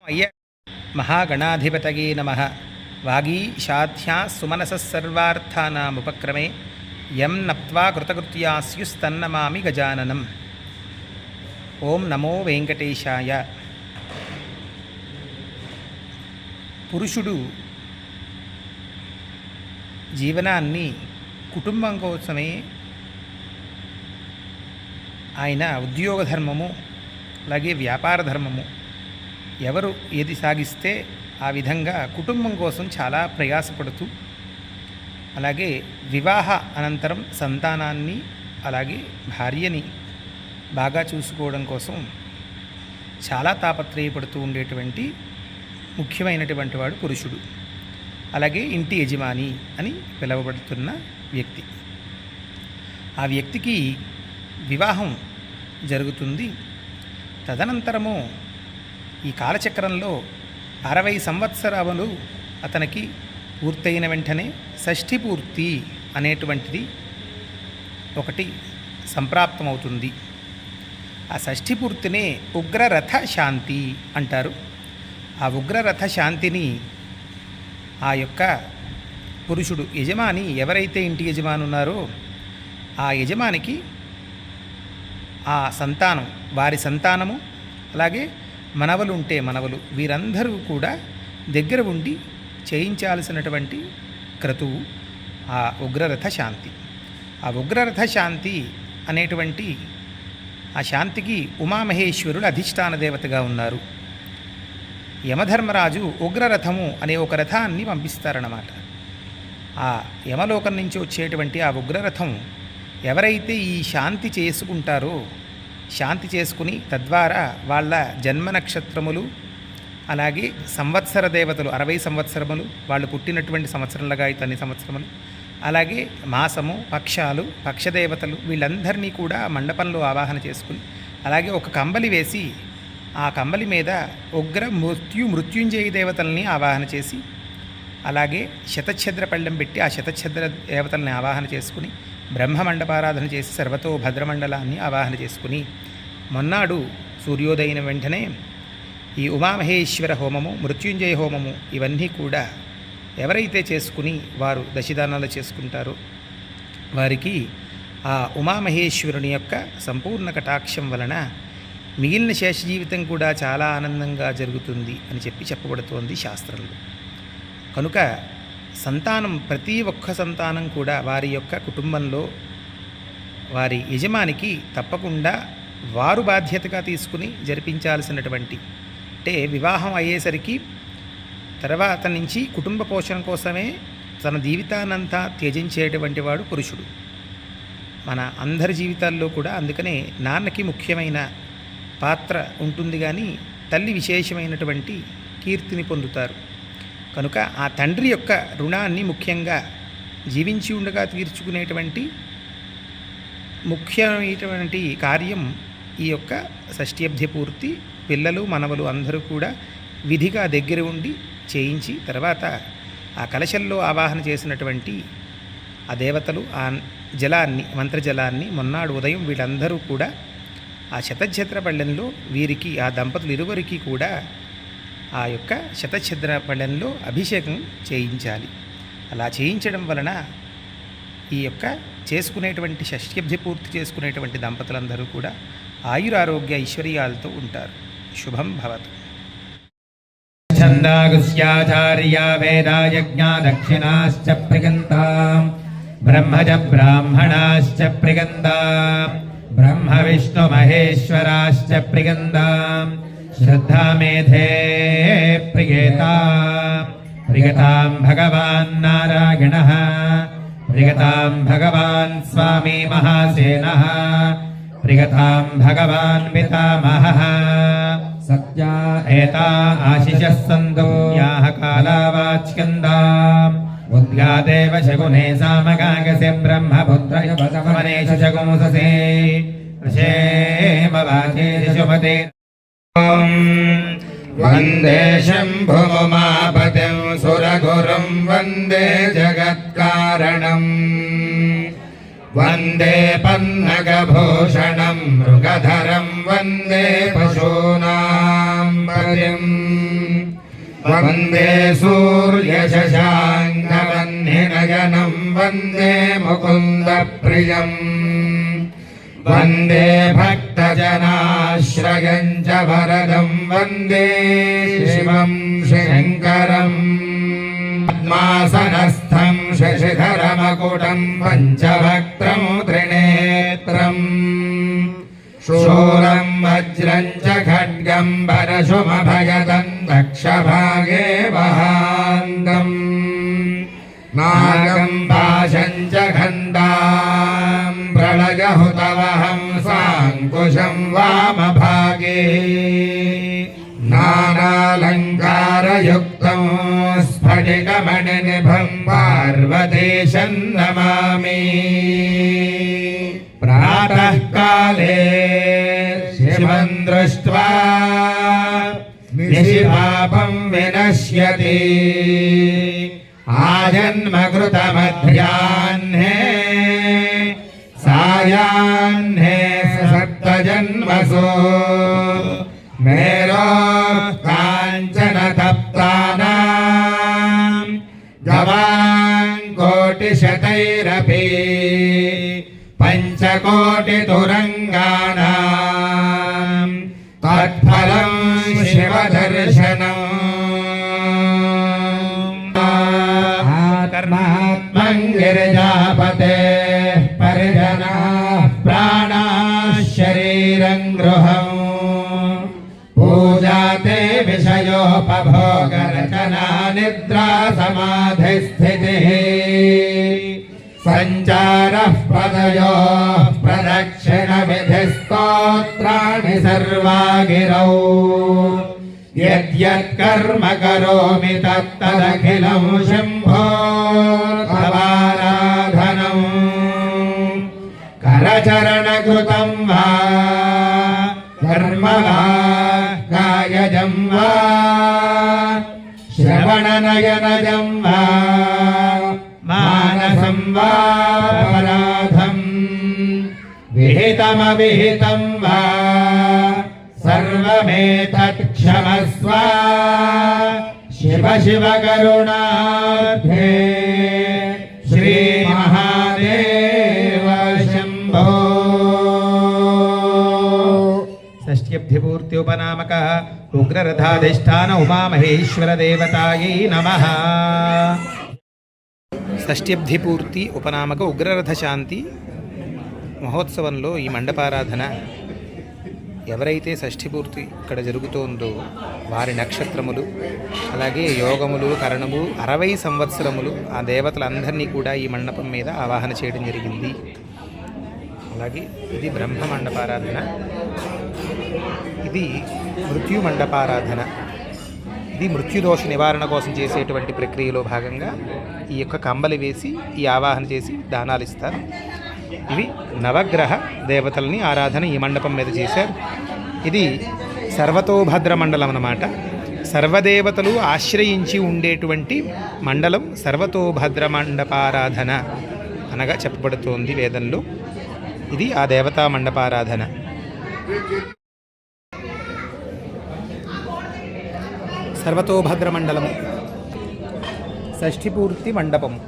అయ్య మహాగణాధిపతయే నమః. వాగీశాధ్యా సుమనసః సర్వార్థానాముపక్రమే యం నప్త్వా కృతకృత్యా స్యుస్తన్నమామి గజాననం. ఓం నమో వెంకటేశాయ. పురుషుడు జీవనాన్ని కుటుంబం కోసమే ఆయన ఉద్యోగ ధర్మము అలాగే వ్యాపార ధర్మము ఎవరు ఏది సాగిస్తే ఆ విధంగా కుటుంబం కోసం చాలా ప్రయాసపడుతూ అలాగే వివాహ అనంతరం సంతానాన్ని అలాగే భార్యని బాగా చూసుకోవడం కోసం చాలా తాపత్రయపడుతూ ఉండేటువంటి ముఖ్యమైనటువంటి వాడు పురుషుడు. అలాగే ఇంటి యజమాని అని పిలువబడుతున్న వ్యక్తి. ఆ వ్యక్తికి వివాహం జరుగుతుంది. తదనంతరము ఈ కాలచక్రంలో 60 సంవత్సరాలు అతనికి పూర్తయిన వెంటనే షష్ఠి పూర్తి అనేటువంటిది ఒకటి సంప్రాప్తమవుతుంది. ఆ షష్ఠి పూర్తినే ఉగ్రరథ శాంతి అంటారు. ఆ ఉగ్రరథ శాంతిని ఆ యొక్క పురుషుడు యజమాని ఎవరైతే ఇంటి యజమాని ఉన్నారో ఆ యజమానికి ఆ సంతానం వారి సంతానము అలాగే మనవలు ఉంటే మనవలు వీరందరూ కూడా దగ్గర ఉండి చేయించాల్సినటువంటి క్రతువు ఆ ఉగ్రరథ శాంతి. ఆ ఉగ్రరథ శాంతి అనేటువంటి ఆ శాంతికి ఉమామహేశ్వరుడు అధిష్టాన దేవతగా ఉన్నారు. యమధర్మరాజు ఉగ్రరథము అనే ఒక రథాన్ని పంపిస్తారన్నమాట. ఆ యమలోకం నుంచి వచ్చేటువంటి ఆ ఉగ్రరథం ఎవరైతే ఈ శాంతి చేసుకుంటారో శాంతి చేసుకుని తద్వారా వాళ్ళ జన్మ నక్షత్రములు అలాగే సంవత్సర దేవతలు 60 సంవత్సరములు వాళ్ళు పుట్టినటువంటి సంవత్సరంలాగా అయితే అన్ని సంవత్సరములు అలాగే మాసము పక్షాలు పక్షదేవతలు వీళ్ళందరినీ కూడా మండపంలో ఆవాహన చేసుకుని అలాగే ఒక కంబలి వేసి ఆ కంబలి మీద ఉగ్ర మృత్యుంజయ దేవతల్ని ఆవాహన చేసి అలాగే శతఛద్ర పళ్ళెం పెట్టి ఆ శతఛద్ర దేవతల్ని ఆవాహన చేసుకుని బ్రహ్మమండపారాధన చేసి సర్వతో భద్రమండలాన్ని ఆవాహన చేసుకుని మొన్నాడు సూర్యోదయం వెంటనే ఈ ఉమామహేశ్వర హోమము మృత్యుంజయ హోమము ఇవన్నీ కూడా ఎవరైతే చేసుకుని వారు దశదానాలు చేసుకుంటారో వారికి ఆ ఉమామహేశ్వరుని యొక్క సంపూర్ణ కటాక్షం వలన మిగిలిన శేష జీవితం కూడా చాలా ఆనందంగా జరుగుతుంది అని చెప్పబడుతోంది శాస్త్రంలో. కనుక సంతానం ప్రతి ఒక్క సంతానం కూడా వారి యొక్క కుటుంబంలో వారి యజమానికి తప్పకుండా వారు బాధ్యతగా తీసుకుని జరిపించాల్సినటువంటి అంటే వివాహం అయ్యేసరికి తర్వాత నుంచి కుటుంబ పోషణ కోసమే తన జీవితాన్నంతా త్యజించేటువంటి వాడు పురుషుడు. మన అందరి జీవితాల్లో కూడా అందుకనే నాన్నకి ముఖ్యమైన పాత్ర ఉంటుంది కానీ తల్లి విశేషమైనటువంటి కీర్తిని పొందుతారు. కనుక ఆ తండ్రి యొక్క రుణాన్ని ముఖ్యంగా జీవించి ఉండగా తీర్చుకునేటువంటి ముఖ్యమైనటువంటి కార్యం ఈ యొక్క షష్ఠ్యబ్ధి పూర్తి. పిల్లలు మనవలు అందరూ కూడా విధిగా దగ్గర ఉండి చేయించి తర్వాత ఆ కలశంలో ఆవాహన చేసినటువంటి ఆ దేవతలు ఆ జలాన్ని మంత్రజలాన్ని మొన్నాడు ఉదయం వీళ్ళందరూ కూడా ఆ శతఛద్ర పళ్ళెంలో వీరికి ఆ దంపతులు ఇరువురికి కూడా ఆ యొక్క శతఛద్ర పళ్ళెంలో అభిషేకం చేయించాలి. అలా చేయించడం వలన ఈ యొక్క చేసుకునేటువంటి షష్ఠ్యబ్ధి పూర్తి చేసుకునేటువంటి దంపతులందరూ కూడా ఆయురారోగ్య ఐశ్వర్యాలతో ఉంటారు. శుభం భవతు. ఛందాగుస్యాచార్య వేదాయజ్ఞా దక్షిణాశ్చ ప్రిగంతాం బ్రహ్మజ బ్రాహ్మణాశ్చ ప్రిగంతాం బ్రహ్మ విష్ణు మహేశ్వరాశ్చ ప్రిగంతాం శ్రద్ధా మేధే ప్రిగతాం భగవాన్ నారాయణః ప్రిగతాం భగవాన్ స్వామి మహాసేనః ప్రిగతాం భగవాన్ పితామహః సత్యా ఏతా ఆశిషః సందో యాః కాలావాచ్యందాం ఉద్గాదేవ శగునే సామగాగసే బ్రహ్మపుత్రయ వసమనేషు శగుంససే క్షేమవాచే శుభతే. వందే శంభుమాపతిం సురగురుం వందే జగత్కారణం వందే పన్నగభూషణం మృగధరం వందే పశూనాం పతిం वन्दे सूर्यशशाङ्कवह्निनयनं वन्दे मुकुन्दप्रियम् वन्दे भक्तजनाश्रयं च वरदं वन्दे शिवं शङ्करम् पद्मासनस्थं शशिधरमकुटं पञ्चवक्त्रं त्रिनेत्रम् शूलं वज्रं च खड्गं परशुमभयदं दक्षभागे वहान्तम् नागं पाशं च खण्डां प्रलयहुतवहं साङ्कुशं वामभागे नानालङ्कारयुक्तं स्फटिकमणिनिभं पार्वतीशं नमामि प्रातःकाले शिवं दृष्ट्वा निशिपापं विनश्यति आजन्मकृतमध्याह्ने सायाह्ने सप्तजन्मसु मेरोः काञ्चनतप्तानां गवाङ्कोटिशतैरपि पञ्चकोटितुरङ्गाणां तत्फलं शिवदर्शनम् कर्मात्मं गिरिजापते परिजनाः प्राणाः शरीरं गृहम् पूजा ते विषयोपभोगरचना निद्रा समाधिस्थितिः सञ्चारः पदयोः प्रदक्षिणविधिस्तोत्राणि सर्वा गिरौ यद्यत्कर्म करोमि तत्तदखिलं शम्भो तवाराधनम् करचरणकृतं वा कर्म वा कायजं वा श्रवणनयनजं वा मानसं वा अपराधम् विहितमविहितं वा सर्वमेतत् क्षमस्व शिव शिव करुणाब्धे श्रीमहादेव शम्भो। षष्ट्यब्धिपूर्त्युपनामक उग्ररथाधिष्ठान उमामहेश्वरदेवतायै नमः। షష్ట్యబ్ధిపూర్తి ఉపనామక ఉగ్రరథ శాంతి మహోత్సవంలో ఈ మండపారాధన ఎవరైతే షష్ఠిపూర్తి ఇక్కడ జరుగుతోందో వారి నక్షత్రములు అలాగే యోగములు కరణము 60 సంవత్సరములు ఆ దేవతలందరినీ కూడా ఈ మండపం మీద ఆవాహన చేయడం జరిగింది. అలాగే ఇది బ్రహ్మ మండపారాధన, ఇది మృత్యు మండపారాధన. ఇది మృత్యుదోష నివారణ కోసం చేసేటువంటి ప్రక్రియలో భాగంగా ఈ యొక్క కంబలి వేసి ఈ ఆవాహన చేసి దానాలు ఇస్తారు. ఇవి నవగ్రహ దేవతల్ని ఆరాధన ఈ మండపం మీద చేశారు. ఇది సర్వతోభద్ర మండలం అన్నమాట. సర్వదేవతలు ఆశ్రయించి ఉండేటువంటి మండలం సర్వతోభద్ర మండపారాధన అనగా చెప్పబడుతోంది వేదంలో. ఇది ఆ దేవతా మండపారాధన. సర్వతోభద్ర మండలము, షష్ఠిపూర్తి మండపము,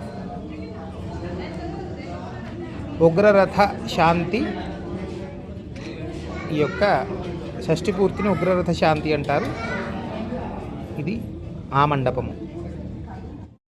ఉగ్రరథ శాంతి. ఈ యొక్క షష్ఠిపూర్తిని ఉగ్రరథ శాంతి అంటారు. ఇది ఆ మండపము.